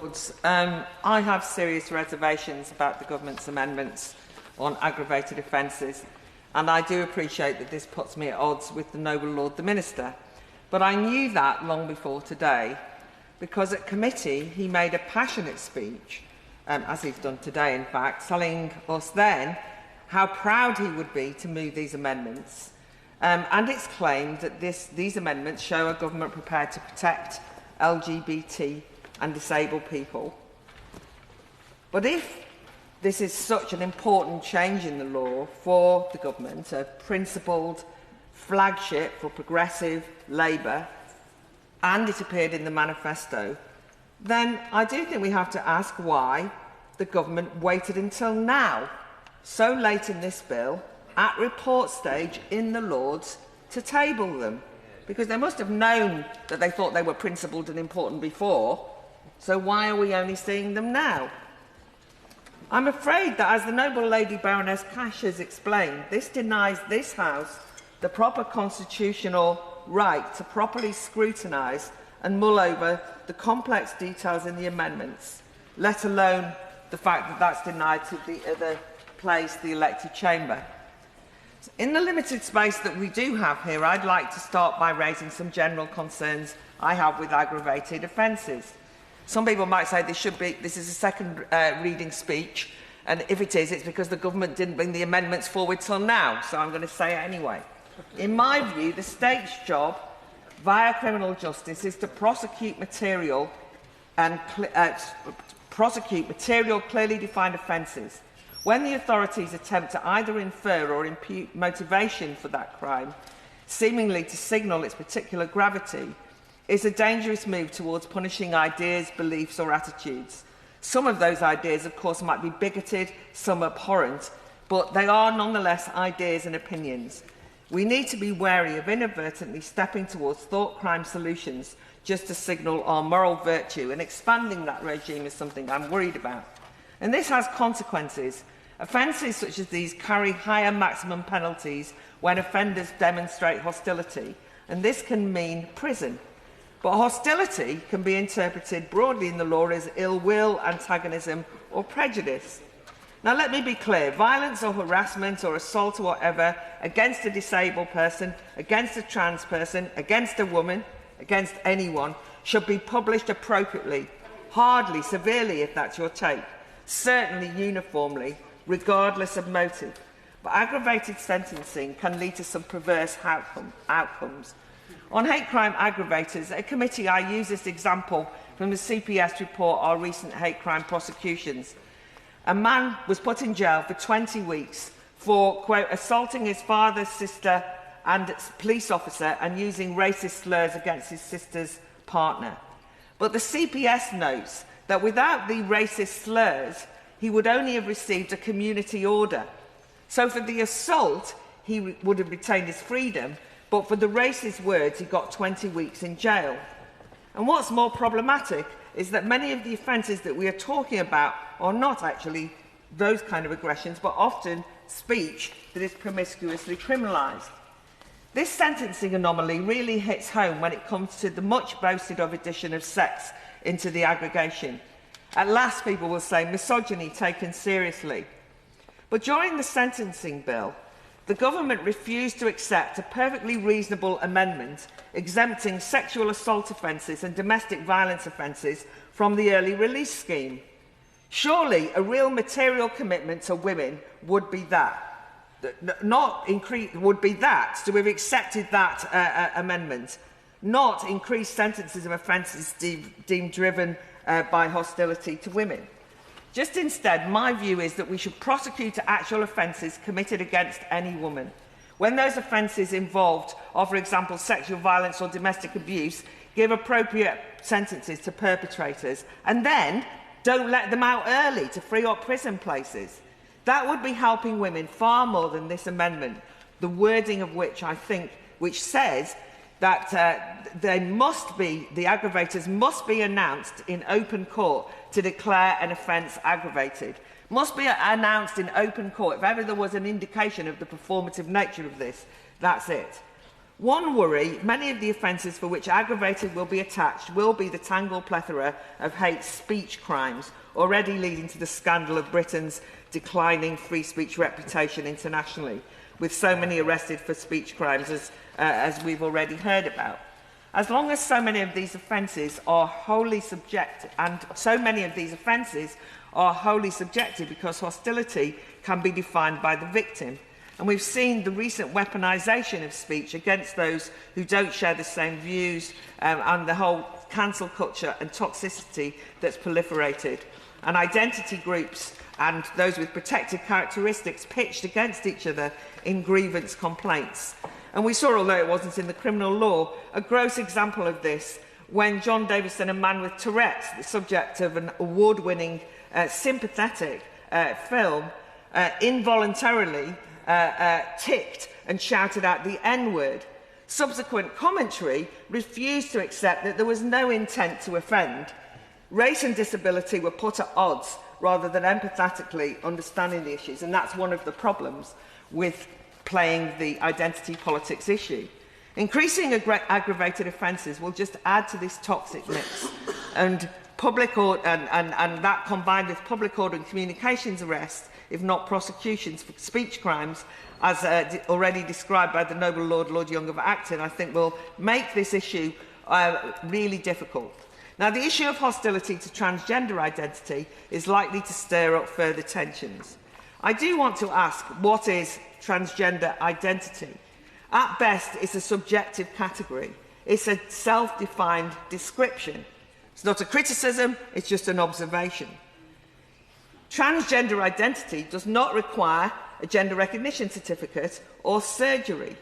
Lords. I have serious reservations about the Government's amendments on aggravated offences, and I do appreciate that this puts me at odds with the noble Lord the Minister. But I knew that long before today, because at committee he made a passionate speech, as he's done today in fact, telling us then how proud he would be to move these amendments. And it's claimed that these amendments show a government prepared to protect LGBT and disabled people. But if this is such an important change in the law for the government, a principled flagship for progressive Labour, and it appeared in the manifesto, then I do think we have to ask why the government waited until now, so late in this bill, at report stage in the Lords, to table them. Because they must have known that they thought they were principled and important before, so why are we only seeing them now? I'm afraid that, as the noble Lady Baroness Cash has explained, this denies this House the proper constitutional right to properly scrutinise and mull over the complex details in the amendments, let alone the fact that that's denied to the other place, the elected chamber. In the limited space that we do have here, I'd like to start by raising some general concerns I have with aggravated offences. Some people might say this is a second reading speech, and if it is, it's because the government didn't bring the amendments forward till now, so I'm going to say it anyway. In my view, the state's job via criminal justice is to prosecute material clearly defined offences. When the authorities attempt to either infer or impute motivation for that crime, seemingly to signal its particular gravity, it's a dangerous move towards punishing ideas, beliefs or attitudes. Some of those ideas, of course, might be bigoted, some abhorrent, but they are nonetheless ideas and opinions. We need to be wary of inadvertently stepping towards thought crime solutions just to signal our moral virtue, and expanding that regime is something I'm worried about. And this has consequences. Offences such as these carry higher maximum penalties when offenders demonstrate hostility, and this can mean prison. But hostility can be interpreted broadly in the law as ill will, antagonism or prejudice. Now let me be clear, violence or harassment or assault or whatever against a disabled person, against a trans person, against a woman, against anyone, should be published appropriately, hardly, severely if that's your take, certainly uniformly, regardless of motive. But aggravated sentencing can lead to some perverse outcomes. On hate crime aggravators, at committee I use this example from the CPS report on recent hate crime prosecutions. A man was put in jail for 20 weeks for, quote, assaulting his father's sister and police officer and using racist slurs against his sister's partner. But the CPS notes that without the racist slurs, he would only have received a community order. So for the assault, he would have retained his freedom, but for the racist words, he got 20 weeks in jail. And what's more problematic is that many of the offences that we are talking about are not actually those kind of aggressions, but often speech that is promiscuously criminalised. This sentencing anomaly really hits home when it comes to the much boasted of addition of sex into the aggregation. At last, people will say misogyny taken seriously. But during the sentencing bill, the government refused to accept a perfectly reasonable amendment exempting sexual assault offences and domestic violence offences from the early release scheme. Surely a real material commitment to women would be that. Would be that, to have accepted that amendment, not increase sentences of offences deemed driven by hostility to women. Just instead, my view is that we should prosecute actual offences committed against any woman. When those offences involved are, for example, sexual violence or domestic abuse, give appropriate sentences to perpetrators, and then don't let them out early to free up prison places. That would be helping women far more than this amendment, the wording of which which says that the aggravators must be announced in open court to declare an offence aggravated. Must be announced in open court. If ever there was an indication of the performative nature of this, that's it. One worry, many of the offences for which aggravated will be attached will be the tangled plethora of hate speech crimes, already leading to the scandal of Britain's declining free speech reputation internationally, with so many arrested for speech crimes as we've already heard about. As long as so many of these offences are wholly subjective, and so many of these offences are wholly subjective because hostility can be defined by the victim. And we've seen the recent weaponisation of speech against those who don't share the same views and the whole cancel culture and toxicity that's proliferated. And identity groups and those with protected characteristics pitched against each other in grievance complaints. And we saw, although it wasn't in the criminal law, a gross example of this when John Davison, a man with Tourette's, the subject of an award-winning, sympathetic film, involuntarily ticked and shouted out the N-word. Subsequent commentary refused to accept that there was no intent to offend. Race and disability were put at odds rather than empathetically understanding the issues, and that's one of the problems with playing the identity politics issue. Increasing aggravated offences will just add to this toxic mix, and that combined with public order and communications arrests, if not prosecutions for speech crimes, as already described by the Noble Lord Young of Acton, I think will make this issue really difficult. Now, the issue of hostility to transgender identity is likely to stir up further tensions. I do want to ask, what is transgender identity? At best, it's a subjective category. It's a self-defined description. It's not a criticism, it's just an observation. Transgender identity does not require a gender recognition certificate or surgery.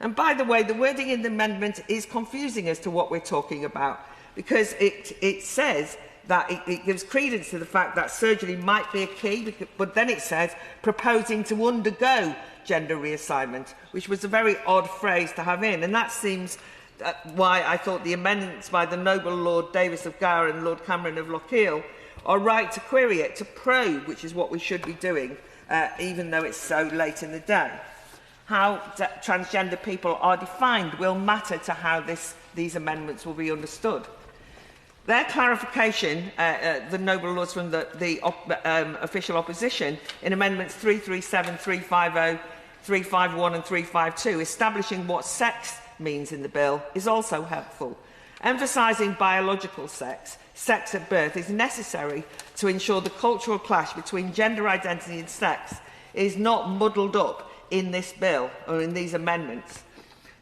And by the way, the wording in the amendment is confusing as to what we're talking about, because it says that it gives credence to the fact that surgery might be a key, but then it says proposing to undergo gender reassignment, which was a very odd phrase to have in. And that seems why I thought the amendments by the Noble Lord Davis of Gower and Lord Cameron of Lochiel are right to query it, to probe, which is what we should be doing, even though it's so late in the day. How transgender people are defined will matter to how these amendments will be understood. Their clarification, the Noble Lords from the official opposition, in Amendments 337, 350, 351 and 352, establishing what sex means in the bill, is also helpful. Emphasising biological sex, sex at birth, is necessary to ensure the cultural clash between gender identity and sex is not muddled up in this bill or in these amendments.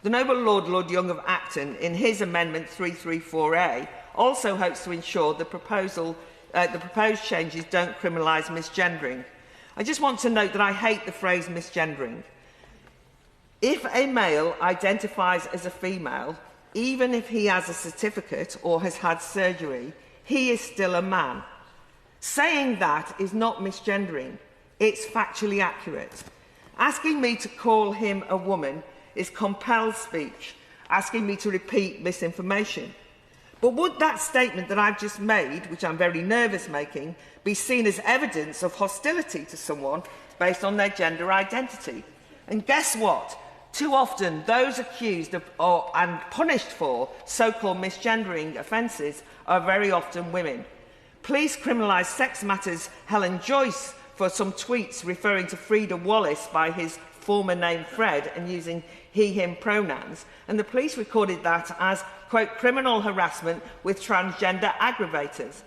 The Noble Lord Young of Acton, in his Amendment 334A, also hopes to ensure the proposed changes don't criminalise misgendering. I just want to note that I hate the phrase misgendering. If a male identifies as a female, even if he has a certificate or has had surgery, he is still a man. Saying that is not misgendering. It's factually accurate. Asking me to call him a woman is compelled speech, asking me to repeat misinformation. But would that statement that I've just made, which I'm very nervous making, be seen as evidence of hostility to someone based on their gender identity? And guess what? Too often, those accused of and punished for so-called misgendering offences are very often women. Police criminalised Sex Matters' Helen Joyce for some tweets referring to Freda Wallace by his former name Fred and using he/him pronouns, and the police recorded that as, quote, criminal harassment with transgender aggravators.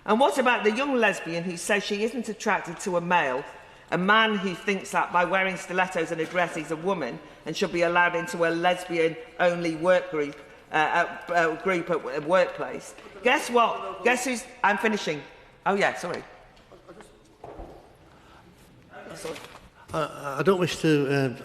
And what about the young lesbian who says she isn't attracted to a male, a man who thinks that by wearing stilettos and a dress he's a woman and should be allowed into a lesbian-only work group at workplace? Guess what? Guess who's... I'm finishing. Oh, yeah, sorry. I don't wish to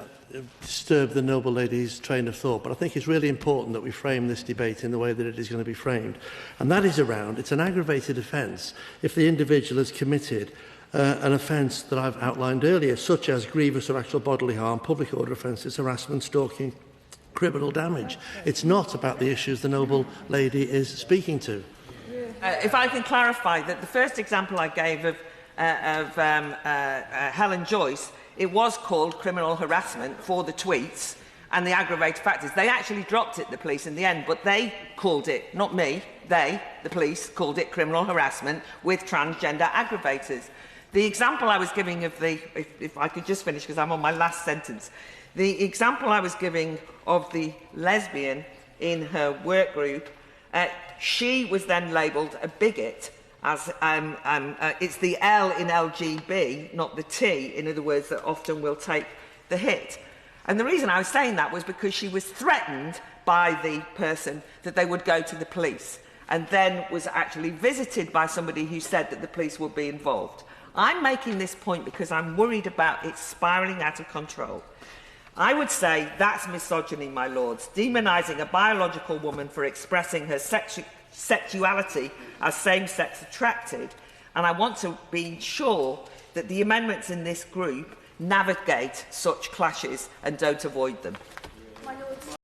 disturb the noble lady's train of thought, but I think it's really important that we frame this debate in the way that it is going to be framed. And that is around, it's an aggravated offence if the individual has committed an offence that I've outlined earlier, such as grievous or actual bodily harm, public order offences, harassment, stalking, criminal damage. It's not about the issues the noble lady is speaking to. If I can clarify that the first example I gave of Helen Joyce, it was called criminal harassment for the tweets, and the aggravated factors. They actually dropped it, the police, in the end, but they called it, not me, they, the police, called it criminal harassment with transgender aggravators. The example I was giving of the, if I could just finish because I'm on my last sentence, the example I was giving of the lesbian in her work group, she was then labelled a bigot, as it's the L in LGB, not the T, in other words, that often will take the hit. And the reason I was saying that was because she was threatened by the person that they would go to the police, and then was actually visited by somebody who said that the police would be involved. I'm making this point because I'm worried about it spiralling out of control. I would say that's misogyny, my lords, demonising a biological woman for expressing her sexuality as same-sex attracted, and I want to be sure that the amendments in this group navigate such clashes and don't avoid them.